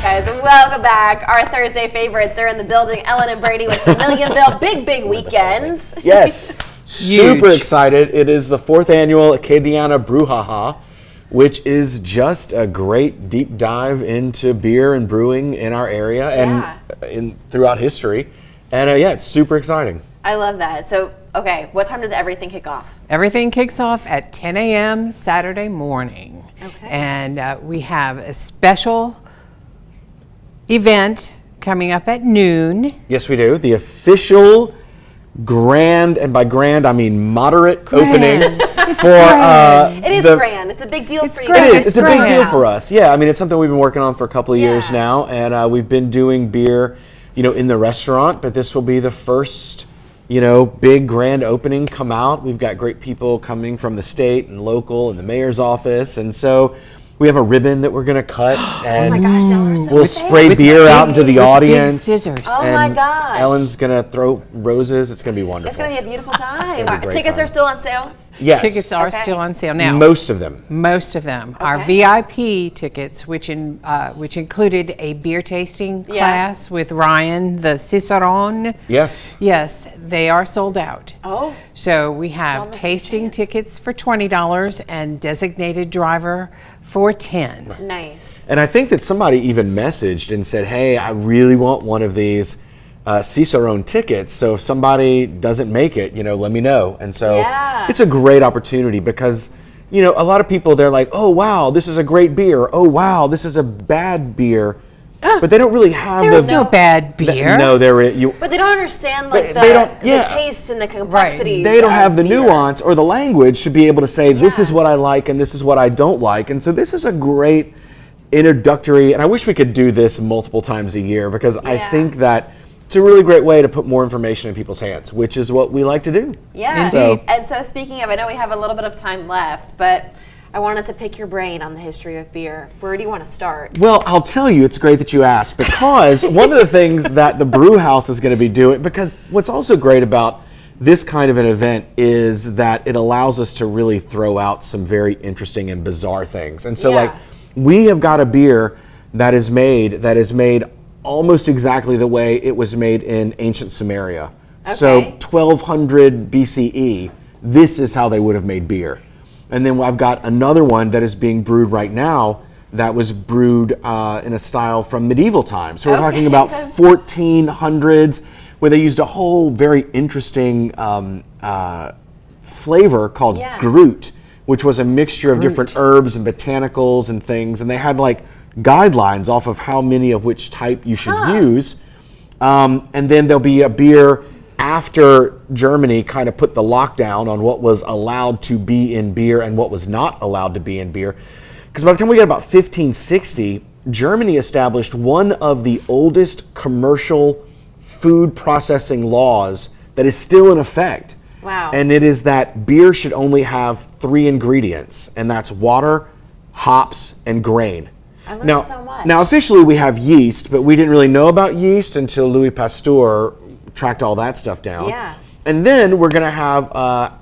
Welcome back. Our Thursday favorites are in the building. Ellen and Brady with Vermilionville. Big weekends. Yes. Super excited. It is the 4th annual Acadiana Brewhaha, which is just a great deep dive into beer and brewing in our area and throughout history. And it's super exciting. I love that. So, okay, what time does everything kick off? Everything kicks off at 10 a.m. Saturday morning. Okay. And we have a special event coming up at noon. Yes, we do. The official grand, and by grand I mean moderate opening for it is grand. It's a big deal for you. It is. It's a big deal for us. Yeah, I mean, it's something we've been working on for a couple of years now, and we've been doing beer, in the restaurant, but this will be the first, big grand opening come out. We've got great people coming from the state and local and the mayor's office, and so we have a ribbon that we're going to cut, and oh my gosh, y'all are so we'll spray beer out into the audience. Big scissors. Oh my gosh. Ellen's going to throw roses. It's going to be wonderful. It's going to be a beautiful time. Tickets are still on sale? Yes. Tickets are still on sale now. Most of them. Okay. Our VIP tickets, which included a beer tasting class with Ryan, the Cicerone. Yes. Yes, they are sold out. Oh. So we have tasting tickets for $20 and designated driver for $10. Right. Nice. And I think that somebody even messaged and said, hey, I really want one of these Cicerone tickets, so if somebody doesn't make it, let me know. And so it's a great opportunity because, a lot of people, they're like, oh, wow, this is a great beer. Oh, wow, this is a bad beer. But they don't really have There's no bad beer. No, there is. But they don't understand the tastes and the complexities. They don't have the nuance or the language to be able to say, this is what I like and this is what I don't like. And so this is a great introductory, and I wish we could do this multiple times a year because I think that it's a really great way to put more information in people's hands, which is what we like to do. Yeah. Indeed. And so speaking of, I know we have a little bit of time left, but I wanted to pick your brain on the history of beer. Where do you want to start? Well, I'll tell you, it's great that you asked because one of the things that the brew house is going to be doing, because what's also great about this kind of an event is that it allows us to really throw out some very interesting and bizarre things. And so we have got a beer that is made almost exactly the way it was made in ancient Samaria. Okay. So 1200 BCE, this is how they would have made beer. And then I've got another one that is being brewed right now that was brewed in a style from medieval times. So we're talking about 1400s, where they used a whole very interesting flavor called Groot, which was a mixture of different herbs and botanicals and things. And they had guidelines off of how many of which type you should use. And then there'll be a beer after Germany kind of put the lockdown on what was allowed to be in beer and what was not allowed to be in beer. Because by the time we get about 1560, Germany established one of the oldest commercial food processing laws that is still in effect. Wow. And it is that beer should only have 3 ingredients, and that's water, hops, and grain. I learned so much. Now, officially we have yeast, but we didn't really know about yeast until Louis Pasteur tracked all that stuff down. Yeah. And then we're going to have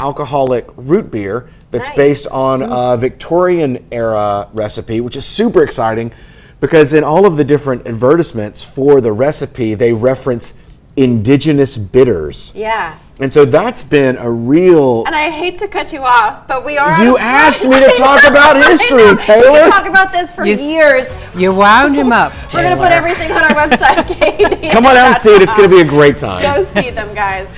alcoholic root beer that's based on a Victorian era recipe, which is super exciting because in all of the different advertisements for the recipe, they reference indigenous bitters. Yeah. And so that's been a real... And I hate to cut you off, but we are... You asked me to talk about history, Taylor. We can talk about this for years. You wound him up, Taylor. We're going to put everything on our website, Katie. Come on out and see it. It's going to be a great time. Go see them, guys.